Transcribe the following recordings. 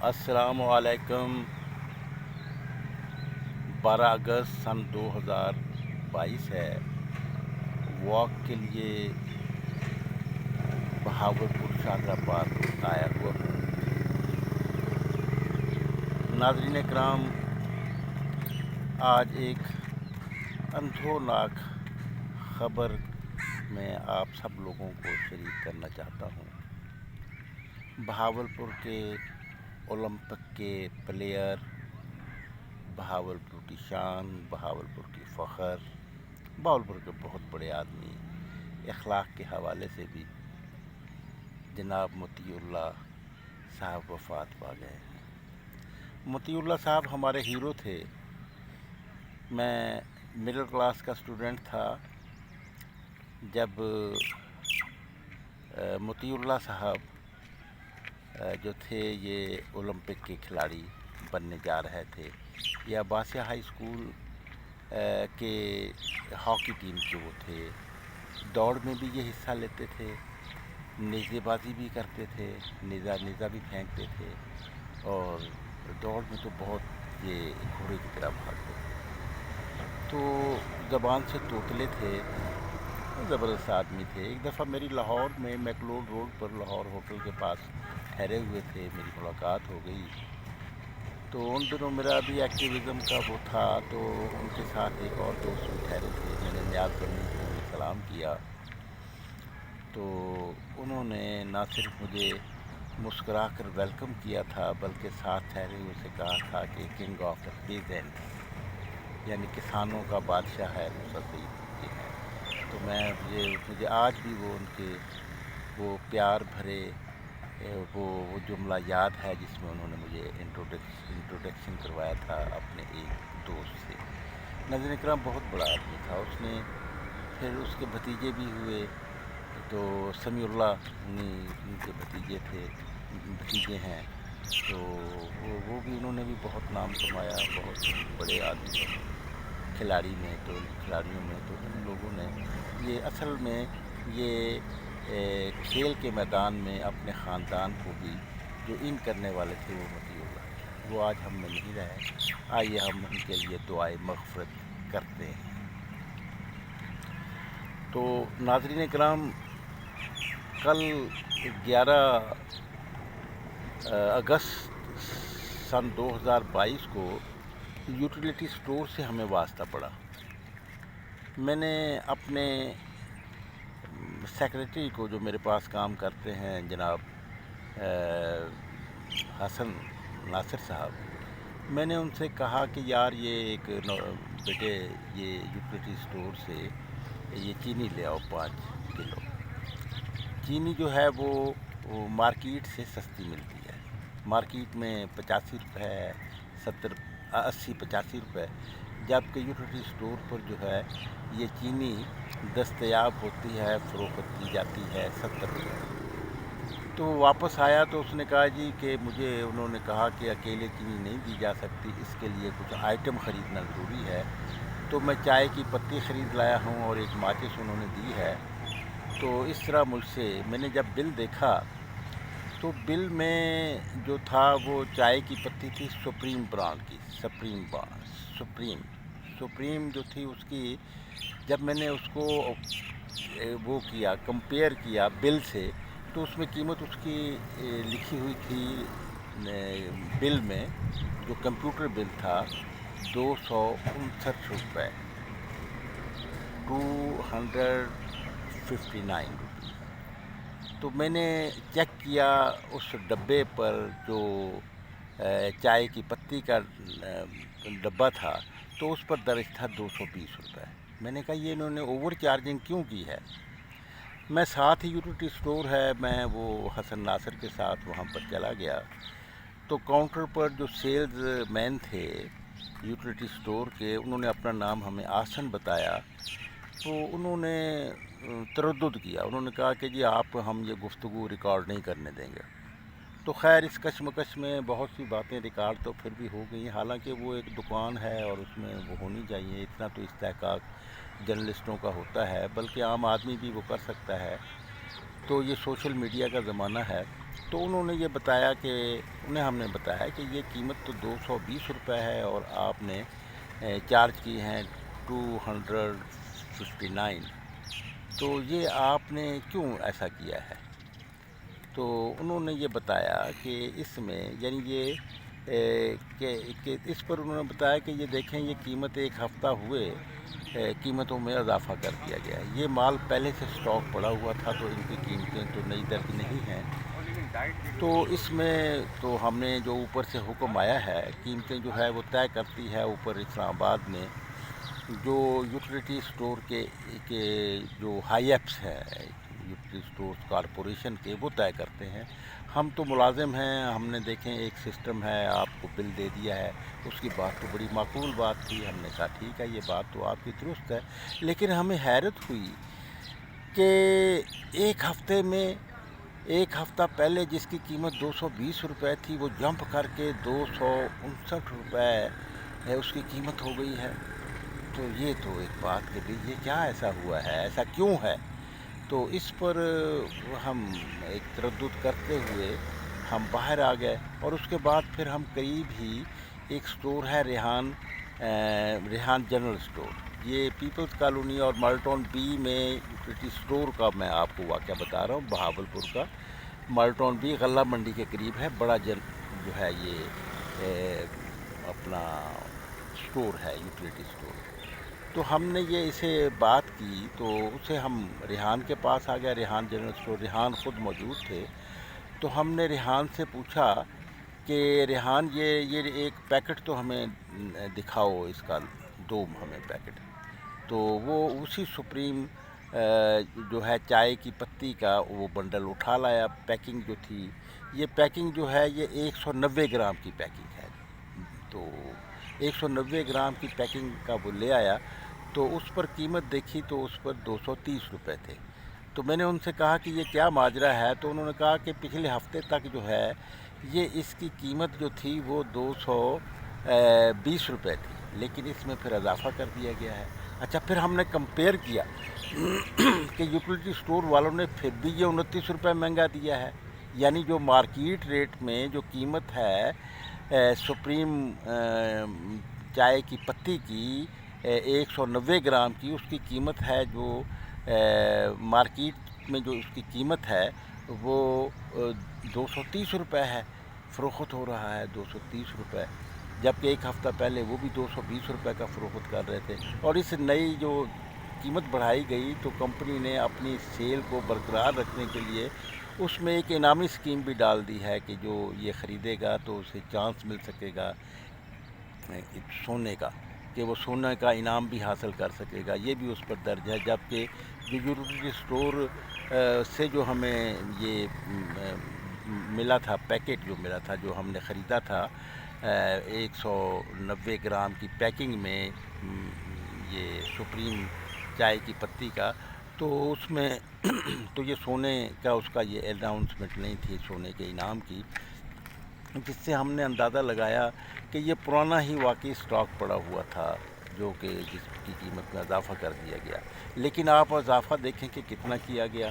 السلام علیکم۔ 12 اگست سن 2022 ہے۔ واک کے لیے بہاولپور شاہدرہ پارک آیا ہوا ہوں۔ ناظرین کرام، آج ایک اندھوناک خبر میں آپ سب لوگوں کو شریک کرنا چاہتا ہوں۔ بہاولپور کے اولمپک کے پلیئر، بہاولپور کی شان، بہاولپور کی فخر، بہاولپور کے بہت بڑے آدمی، اخلاق کے حوالے سے بھی جناب مطیع اللہ صاحب وفات پا گئے ہیں۔ مطیع اللہ صاحب ہمارے ہیرو تھے۔ میں مڈل کلاس کا اسٹوڈنٹ تھا جب مطیع اللہ صاحب جو تھے یہ اولمپک کے کھلاڑی بننے جا رہے تھے۔ یہ عباسیہ ہائی اسکول کے ہاکی ٹیم کے وہ تھے۔ دوڑ میں بھی یہ حصہ لیتے تھے، نیزے بازی بھی کرتے تھے، نیزہ بھی پھینکتے تھے، اور دوڑ میں تو بہت یہ گھوڑے کی طرح بھاگتے تھے۔ تو زبان سے توتلے تھے، زبردست آدمی تھے۔ ایک دفعہ میری لاہور میں میکلوڈ روڈ پر لاہور ہوٹل کے پاس ٹھہرے ہوئے تھے، میری ملاقات ہو گئی۔ تو ان دنوں میرا بھی ایکٹیویزم کا وہ تھا، تو ان کے ساتھ ایک اور دوست بھی ٹھہرے تھے۔ میں نے نیاز کرنے سے انہیں سلام کیا تو انہوں نے نہ صرف مجھے مسکرا کر ویلکم کیا تھا بلکہ ساتھ ٹھہرے ہوئے سے کہا تھا کہ کنگ آف دا پیزنٹس، یعنی کسانوں کا بادشاہ ہے موسیٰ سعید یہ ہے۔ تو مجھے آج بھی وہ ان کے وہ پیار بھرے وہ جملہ یاد ہے جس میں انہوں نے مجھے انٹروڈکشن کروایا تھا اپنے ایک دوست سے۔ ناظرین اکرام، بہت بڑا آدمی تھا۔ اس نے پھر اس کے بھتیجے بھی ہوئے، تو سمیع اللہ ان کے بھتیجے ہیں، تو وہ بھی انہوں نے بھی بہت نام کمایا، بہت بڑے آدمی کھلاڑیوں میں تو ان لوگوں نے یہ اصل میں یہ کھیل کے میدان میں اپنے خاندان کو بھی جو کرنے والے تھے وہ مطیع اللہ تھے۔ وہ آج ہم میں نہیں رہے۔ آئیے ہم ان کے لیے دعائے مغفرت کرتے ہیں۔ تو ناظرین کرام، کل 11 اگست سن 2022 کو یوٹیلیٹی اسٹور سے ہمیں واسطہ پڑا۔ میں نے اپنے سیکریٹری کو، جو میرے پاس کام کرتے ہیں، جناب حسن ناصر صاحب، میں نے ان سے کہا کہ یار یہ بیٹے یہ یوٹیلیٹی اسٹور سے یہ چینی لے آؤ 5 کلو۔ چینی جو ہے وہ مارکیٹ سے سستی ملتی ہے۔ مارکیٹ میں 85 روپے ہے، 80-85 روپے، جبکہ یوٹیلیٹی اسٹور پر جو ہے یہ چینی دستیاب ہوتی ہے، فروخت کی جاتی ہے 70 روپے۔ تو واپس آیا تو اس نے کہا جی کہ انہوں نے کہا کہ اکیلے چینی نہیں دی جا سکتی، اس کے لیے کچھ آئٹم خریدنا ضروری ہے۔ تو میں چائے کی پتی خرید لایا ہوں اور ایک ماچس انہوں نے دی ہے۔ تو اس طرح مجھ سے میں نے جب بل دیکھا تو بل میں جو تھا وہ چائے کی پتی تھی سپریم برانڈ کی، سپریم جو تھی اس کی، جب میں نے اس کو وہ کیا کمپیئر کیا بل سے، تو اس میں قیمت اس کی لکھی ہوئی تھی بل میں، جو کمپیوٹر بل تھا 259 روپے، 259 روپیز۔ تو میں نے چیک کیا اس ڈبے پر جو چائے کی پتی کا ڈبہ تھا، تو اس پر درج تھا 220 روپے۔ میں نے کہا یہ انہوں نے اوور چارجنگ کیوں کی ہے؟ میں ساتھ ہی یوٹیلیٹی اسٹور ہے، میں وہ حسن ناصر کے ساتھ وہاں پر چلا گیا، تو کاؤنٹر پر جو سیلز مین تھے یوٹیلیٹی اسٹور کے، انہوں نے اپنا نام ہمیں آسن بتایا، تو انہوں نے تردد کیا۔ انہوں نے کہا کہ جی ہم یہ گفتگو ریکارڈ نہیں کرنے دیں گے۔ تو خیر اس کشمکش میں بہت سی باتیں ریکارڈ تو پھر بھی ہو گئی، حالانکہ وہ ایک دکان ہے اور اس میں وہ ہونی چاہیے، اتنا تو استحقاق جرنلسٹوں کا ہوتا ہے، بلکہ عام آدمی بھی وہ کر سکتا ہے۔ تو یہ سوشل میڈیا کا زمانہ ہے، تو انہوں نے یہ بتایا کہ ہم نے بتایا کہ یہ قیمت تو 220 روپے ہے اور آپ نے چارج کی ہیں 259، تو یہ آپ نے کیوں ایسا کیا ہے؟ تو انہوں نے یہ بتایا کہ اس میں یعنی یہ کہ اس پر انہوں نے بتایا کہ یہ دیکھیں یہ قیمت ایک ہفتہ ہوئے قیمتوں میں اضافہ کر دیا گیا ہے، یہ مال پہلے سے سٹاک پڑا ہوا تھا تو ان کی قیمتیں تو نئی درج نہیں ہیں، تو اس میں تو ہم نے جو اوپر سے حکم آیا ہے قیمتیں جو ہے وہ طے کرتی ہے اوپر اسلام آباد میں جو یوٹیلیٹی اسٹور کے جو ہائی ایپس ہے یوٹیلیٹی اسٹورز کارپوریشن کے، وہ طے کرتے ہیں۔ ہم تو ملازم ہیں، ہم نے دیکھیں ایک سسٹم ہے، آپ کو بل دے دیا ہے، اس کی بات تو بڑی معقول بات تھی، ہم نے کہا ٹھیک ہے یہ بات تو آپ کی درست ہے، لیکن ہمیں حیرت ہوئی کہ ایک ہفتہ پہلے جس کی قیمت 220 روپے تھی وہ جمپ کر کے 259 روپے ہے اس کی قیمت ہو گئی ہے۔ تو یہ تو ایک بات کہ بھئی یہ کیا ایسا ہوا ہے، ایسا کیوں ہے؟ تو اس پر ہم ایک تردد کرتے ہوئے ہم باہر آ گئے، اور اس کے بعد پھر ہم قریب ہی ایک سٹور ہے ریحان جنرل سٹور، یہ پیپلز کالونی اور مالٹون بی میں یوٹیلیٹی سٹور کا میں آپ کو واقعہ بتا رہا ہوں، بہاولپور کا مالٹون بی غلہ منڈی کے قریب ہے، بڑا جو ہے یہ اپنا سٹور ہے یوٹیلیٹی سٹور۔ تو ہم نے یہ اسے بات کی تو اسے ہم ریحان کے پاس آ گئے، ریحان جنرل اسٹور، ریحان خود موجود تھے، تو ہم نے ریحان سے پوچھا کہ ریحان یہ ایک پیکٹ تو ہمیں دکھاؤ، اس کا دو ہمیں پیکٹ، تو وہ اسی سپریم جو ہے چائے کی پتی کا وہ بنڈل اٹھا لایا، پیکنگ جو تھی، یہ پیکنگ جو ہے یہ 190 گرام کی پیکنگ ہے، تو 190 گرام کی پیکنگ کا وہ لے آیا، تو اس پر قیمت دیکھی تو اس پر 230 روپے تھے۔ تو میں نے ان سے کہا کہ یہ کیا ماجرا ہے، تو انہوں نے کہا کہ پچھلے ہفتے تک جو ہے یہ اس کی قیمت جو تھی وہ 220 روپے تھی، لیکن اس میں پھر اضافہ کر دیا گیا ہے۔ اچھا، پھر ہم نے کمپیئر کیا کہ یوٹیلیٹی سٹور والوں نے پھر بھی یہ 29 روپے مہنگا دیا ہے، یعنی جو مارکیٹ ریٹ میں جو قیمت ہے سپریم چائے کی پتی کی 190 گرام کی، اس کی قیمت ہے جو مارکیٹ میں جو اس کی قیمت ہے وہ 230 روپے ہے، فروخت ہو رہا ہے 230 روپے، جبکہ ایک ہفتہ پہلے وہ بھی 220 روپے کا فروخت کر رہے تھے۔ اور اس نئی جو قیمت بڑھائی گئی تو کمپنی نے اپنی سیل کو برقرار رکھنے کے لیے اس میں ایک انعامی اسکیم بھی ڈال دی ہے کہ جو یہ خریدے گا تو اسے چانس مل سکے گا سونے کا، کہ وہ سونے کا انعام بھی حاصل کر سکے گا، یہ بھی اس پر درج ہے۔ جبکہ جو یوٹیلیٹی سٹور سے جو ہمیں یہ ملا تھا، پیکٹ جو ملا تھا، جو ہم نے خریدا تھا 190 گرام کی پیکنگ میں یہ سپریم چائے کی پتی کا، تو اس میں تو یہ سونے کا اس کا یہ اناؤنسمنٹ نہیں تھی سونے کے انعام کی، جس سے ہم نے اندازہ لگایا کہ یہ پرانا ہی واقعی سٹاک پڑا ہوا تھا جو کہ جس کی قیمت میں اضافہ کر دیا گیا۔ لیکن آپ اضافہ دیکھیں کہ کتنا کیا گیا،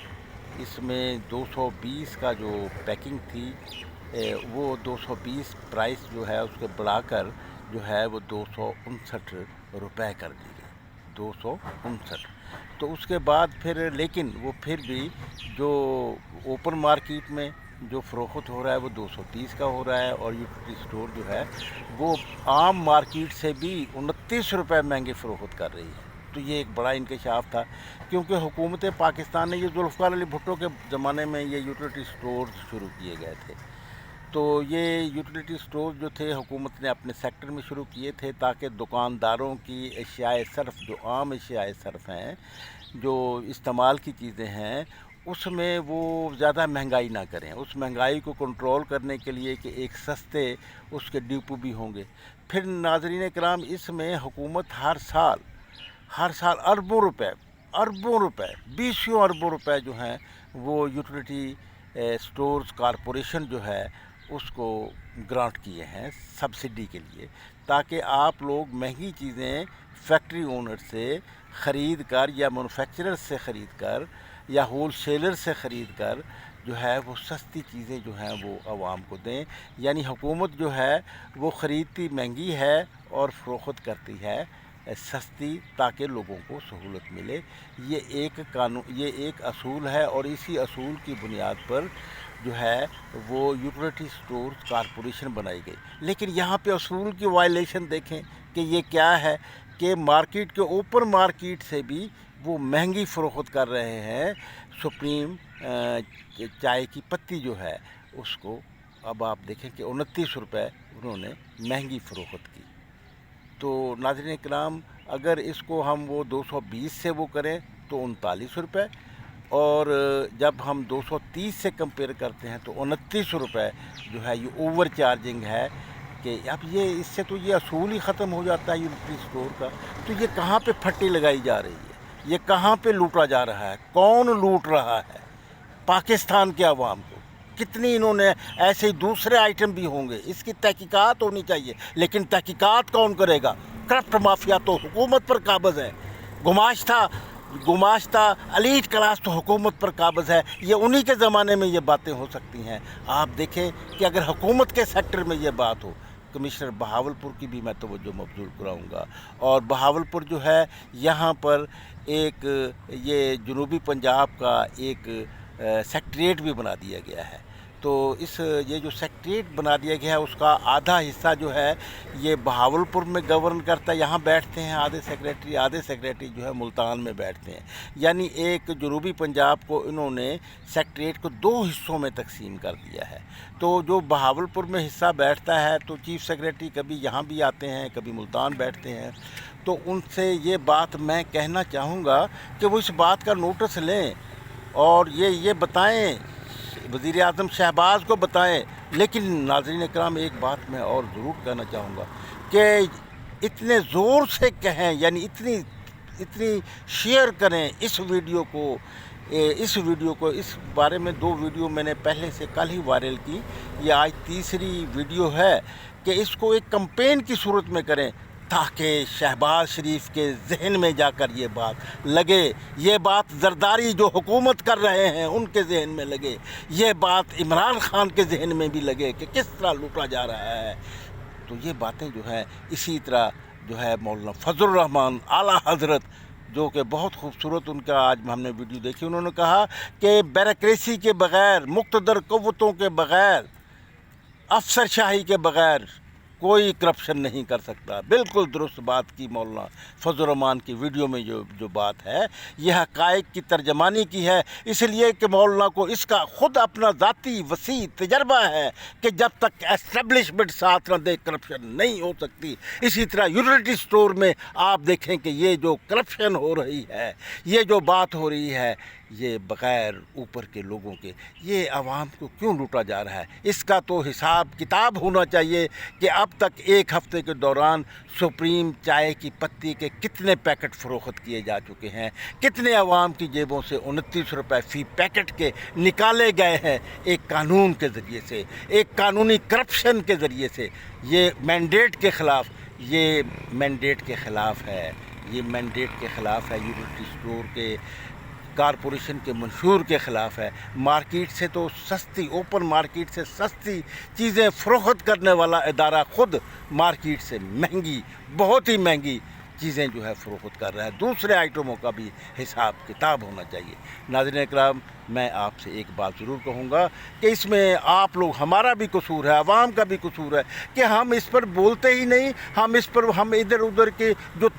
اس میں 220 کا جو پیکنگ تھی وہ 220 پرائس جو ہے اس کے بڑھا کر جو ہے وہ 259 روپے کر دی گئی، 259۔ تو اس کے بعد پھر لیکن وہ پھر بھی جو اوپن مارکیٹ میں جو فروخت ہو رہا ہے وہ 230 کا ہو رہا ہے، اور یوٹیلیٹی سٹور جو ہے وہ عام مارکیٹ سے بھی 29 روپے مہنگے فروخت کر رہی ہے۔ تو یہ ایک بڑا انکشاف تھا، کیونکہ حکومت پاکستان نے یہ ذوالفقار علی بھٹو کے زمانے میں یہ یوٹیلیٹی سٹور شروع کیے گئے تھے، تو یہ یوٹیلیٹی سٹور جو تھے حکومت نے اپنے سیکٹر میں شروع کیے تھے تاکہ دکانداروں کی اشیاء صرف جو عام اشیاء صرف ہیں، جو استعمال کی چیزیں ہیں، اس میں وہ زیادہ مہنگائی نہ کریں، اس مہنگائی کو کنٹرول کرنے کے لیے کہ ایک سستے اس کے ڈپو بھی ہوں گے۔ پھر ناظرین کرام، اس میں حکومت ہر سال اربوں روپے 20 اربوں روپے جو ہیں وہ یوٹیلیٹی سٹورز کارپوریشن جو ہے اس کو گرانٹ کیے ہیں سبسڈی کے لیے، تاکہ آپ لوگ مہنگی چیزیں فیکٹری اونر سے خرید کر یا مینوفیکچرر سے خرید کر یا ہول سیلر سے خرید کر جو ہے وہ سستی چیزیں جو ہیں وہ عوام کو دیں، یعنی حکومت جو ہے وہ خریدتی مہنگی ہے اور فروخت کرتی ہے سستی، تاکہ لوگوں کو سہولت ملے۔ یہ ایک اصول ہے، اور اسی اصول کی بنیاد پر جو ہے وہ یوٹیلیٹی اسٹورز کارپوریشن بنائی گئی۔ لیکن یہاں پہ اصول کی وائلیشن دیکھیں کہ یہ کیا ہے کہ مارکیٹ کے اوپن مارکیٹ سے بھی وہ مہنگی فروخت کر رہے ہیں۔ سپریم چائے کی پتی جو ہے اس کو اب آپ دیکھیں کہ 29 روپے انہوں نے مہنگی فروخت کی۔ تو ناظرین کرام، اگر اس کو ہم وہ 220 سے وہ کریں تو 39 روپے، اور جب ہم 230 سے کمپیئر کرتے ہیں تو 29 روپے جو ہے یہ اوور چارجنگ ہے۔ کہ اب یہ اس سے تو یہ اصول ہی ختم ہو جاتا ہے یوٹیلیٹی اسٹور کا۔ تو یہ کہاں پہ پھٹی لگائی جا رہی ہے، یہ کہاں پہ لوٹا جا رہا ہے، کون لوٹ رہا ہے پاکستان کے عوام کو؟ کتنی انہوں نے ایسے دوسرے آئٹم بھی ہوں گے، اس کی تحقیقات ہونی چاہیے، لیکن تحقیقات کون کرے گا؟ کرپٹ مافیا تو حکومت پر قابض ہے، گماشتہ ایلیٹ کلاس تو حکومت پر قابض ہے۔ یہ انہی کے زمانے میں یہ باتیں ہو سکتی ہیں۔ آپ دیکھیں کہ اگر حکومت کے سیکٹر میں یہ بات ہو، کمشنر بہاولپور کی بھی میں توجہ مبذول کراؤں گا، اور بہاولپور جو ہے یہاں پر ایک یہ جنوبی پنجاب کا ایک سیکٹریٹ بھی بنا دیا گیا ہے۔ تو یہ جو سیکٹریٹ بنا دیا گیا ہے اس کا آدھا حصہ جو ہے یہ بہاولپور میں گورن کرتا ہے، یہاں بیٹھتے ہیں آدھے سیکریٹری جو ہے ملتان میں بیٹھتے ہیں۔ یعنی ایک جنوبی پنجاب کو انہوں نے سیکٹریٹ کو 2 حصوں میں تقسیم کر دیا ہے۔ تو جو بہاولپور میں حصہ بیٹھتا ہے تو چیف سیکریٹری کبھی یہاں بھی آتے ہیں، کبھی ملتان بیٹھتے ہیں۔ تو ان سے یہ بات میں کہنا چاہوں گا کہ وہ اس بات کا نوٹس لیں اور یہ بتائیں، وزیر اعظم شہباز کو بتائیں۔ لیکن ناظرین اکرام، ایک بات میں اور ضرور کہنا چاہوں گا کہ اتنے زور سے کہیں، یعنی اتنی شیئر کریں اس ویڈیو کو، اس بارے میں 2 ویڈیو میں نے پہلے سے کل ہی وائرل کی، یہ آج تیسری ویڈیو ہے، کہ اس کو ایک کمپین کی صورت میں کریں تاکہ شہباز شریف کے ذہن میں جا کر یہ بات لگے، یہ بات زرداری جو حکومت کر رہے ہیں ان کے ذہن میں لگے، یہ بات عمران خان کے ذہن میں بھی لگے کہ کس طرح لوٹا جا رہا ہے۔ تو یہ باتیں جو ہیں اسی طرح جو ہے مولانا فضل الرحمان اعلیٰ حضرت، جو کہ بہت خوبصورت ان کا آج ہم نے ویڈیو دیکھی، انہوں نے کہا کہ بیوروکریسی کے بغیر، مقتدر قوتوں کے بغیر، افسر شاہی کے بغیر کوئی کرپشن نہیں کر سکتا۔ بالکل درست بات کی مولانا فضل الرحمان کی ویڈیو میں جو بات ہے، یہ حقائق کی ترجمانی کی ہے، اس لیے کہ مولانا کو اس کا خود اپنا ذاتی وسیع تجربہ ہے کہ جب تک اسٹیبلشمنٹ ساتھ نہ دے کرپشن نہیں ہو سکتی۔ اسی طرح یوٹیلیٹی اسٹور میں آپ دیکھیں کہ یہ جو کرپشن ہو رہی ہے، یہ جو بات ہو رہی ہے، یہ بغیر اوپر کے لوگوں کے یہ عوام کو کیوں لوٹا جا رہا ہے، اس کا تو حساب کتاب ہونا چاہیے کہ اب تک ایک ہفتے کے دوران سپریم چائے کی پتی کے کتنے پیکٹ فروخت کیے جا چکے ہیں، کتنے عوام کی جیبوں سے 29 روپے فی پیکٹ کے نکالے گئے ہیں ایک قانون کے ذریعے سے، ایک قانونی کرپشن کے ذریعے سے۔ یہ مینڈیٹ کے خلاف ہے، یہ مینڈیٹ کے خلاف ہے، یوٹیلیٹی اسٹور کے کارپوریشن کے منشور کے خلاف ہے۔ مارکیٹ سے تو سستی، اوپن مارکیٹ سے سستی چیزیں فروخت کرنے والا ادارہ خود مارکیٹ سے مہنگی، بہت ہی مہنگی چیزیں جو ہے فروخت کر رہا ہے۔ دوسرے آئٹموں کا بھی حساب کتاب ہونا چاہیے۔ ناظرین اکرام، میں آپ سے ایک بات ضرور کہوں گا کہ اس میں آپ لوگ، ہمارا بھی قصور ہے، عوام کا بھی قصور ہے کہ ہم اس پر بولتے ہی نہیں، ہم ادھر ادھر کے جو